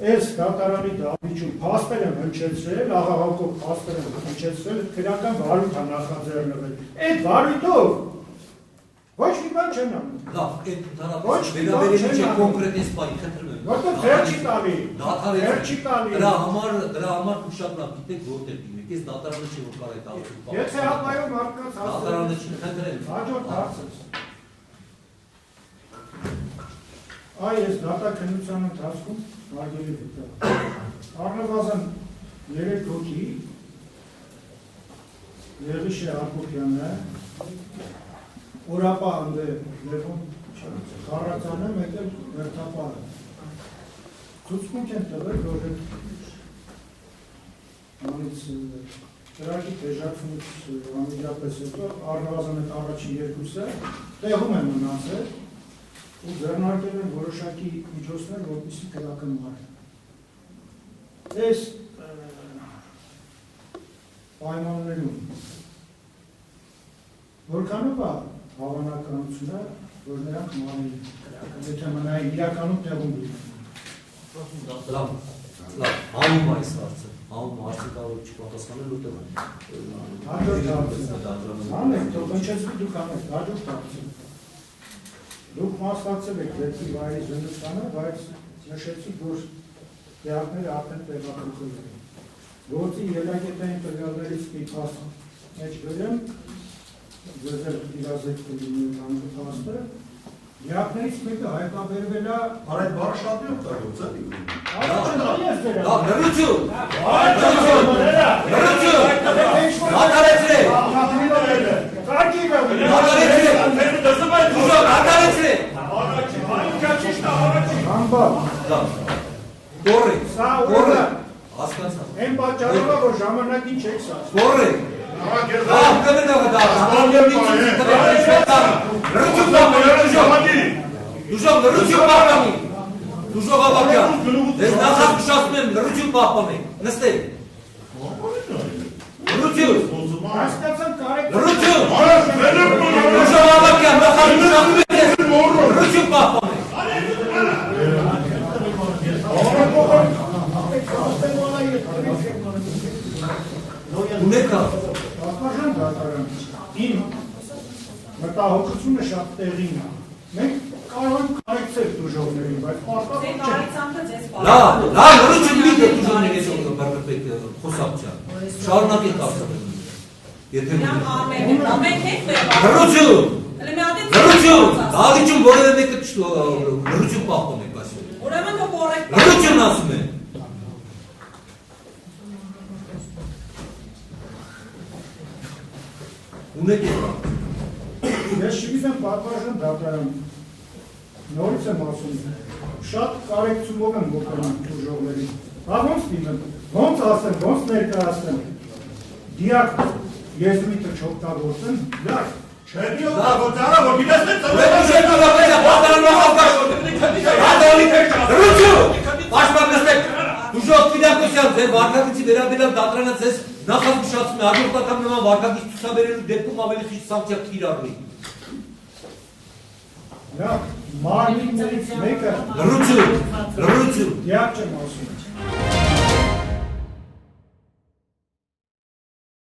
Այս դատարանի դահլիճում փաստեր են հնչեցրել, աղաղակով փաստեր են հնչեցրել, քրական վարույթ է նախաձեռնվել։ Այդ վարույթով ոչ մի բան չեն անում։ Լավ, այդ ընդհանրապես վերաբերելու չէ կոնկրետ այս բանի, խնդրում եմ։ Որտեղ վեր չի տալի։ Վեր չի տալի։ Դրա համար շատ լավ գիտեք որտեղ դիմեք։ Այս դատարանը չի որ կարող է տալ։ Եթե հապայում մարդկանց հասցնել։ Դատարանը չի, խնդրեմ։ Հաջորդ հարցը։ Այ այս դատաքննության ընթացքում Վարգելի վկա։ Առնվազն 3 հոգի Եղիշե Հակոբյանը, Օրապա Անդե Լևոն Խառատյանը, մեկ էլ Վերթապարը։ Ցուցմունք են տվել, որ անից ծրագի դեժացումից անմիջապես հետո առնվազն այդ առաջին երկուսը տեղում են մնացել ու ձեռնարկել են որոշակի միջոցներ, որպեսզի կրակնմարեն։ Այս պայմաններում որքանով է հավանականությունը, որ նրանք մարին կրակն, եթե մնային իրականում տեղում դուրս։ Լավ, հանում այս հարցը, հանում հարցը կարող չպատասխանել ուտել են։ Հաջորդ հարցը, անեք, թող հնչեցվի դուք անեք, հաջորդ հարցը։ Դուք մասնակցել եք դեպքի վայրի զննությանը, բայց նշեցիք, որ տեղակները արդեն տեղափոխվել են։ Գործի ելակետային տվյալներից մի փաստ մեջ գրեմ, ձեզ էլ իրազեկ կլինի փաստը։ Տեղակներից մեկը հայտնաբերվել է Արդ բառը շատ է օգտագործել։ Լավ, լրություն։ Դատարեցրեք։ Համբա, Կորեք, սա օրը, հասկացա։ են պատճառով է, որ ժամանակին չեք սաս։ Կորեք։ Լավ, կմենով դա։ Լրություն պահպանի։ Դուժող ավակյան։ Ես նախած կշացում եմ լրություն պահպանեք։ Նստեք։ Լրություն։ Հասկացան կարեք։ Լրություն։ Դուժող ավակյան, նախած կշացում եմ ես։ Լրություն պահպանեք։ Ունեկա։ Պատմաժան դատարան, իմ մտահոգությունը շատ տեղին է։ Մենք կարող ենք կարեկցել դուժողներին, բայց պարտավոր չենք։ Լավ, լրություն մի դե դուժողների ես օգնում բարձրպետ խոսապչան։ Շարունակեք արտադրել։ Եթե լրություն։ Լրություն։ Դահլիճում որևէ մեկը լրություն պահպանեք ասում։ Լրություն ասում եմ։ Ունեք եկա։ Ես չգիտեմ պատմաժան դատարան, նորից եմ ասում, շատ կարեկցումով եմ ոկրանում դուժողներին։ Ոնց դիմեմ, ոնց ասեմ, ոնց ներկայացնեմ, դիակ եզրույթը չօգտագործեմ, լավ։ Չեդի օգտագործանը, որ գիտես թե Դուժող Կիրակոսյան, ձեր վարկագիծի վերաբերյալ դատարանը ձեզ նախազգուշացում է հաջորդական նման վարկագիծ ցուցաբերելու դեպքում ավելի խիստ սանկցիա կիրառվի։ Լավ, մարմիններից մեկը լրություն, դիակ չեմ ասում։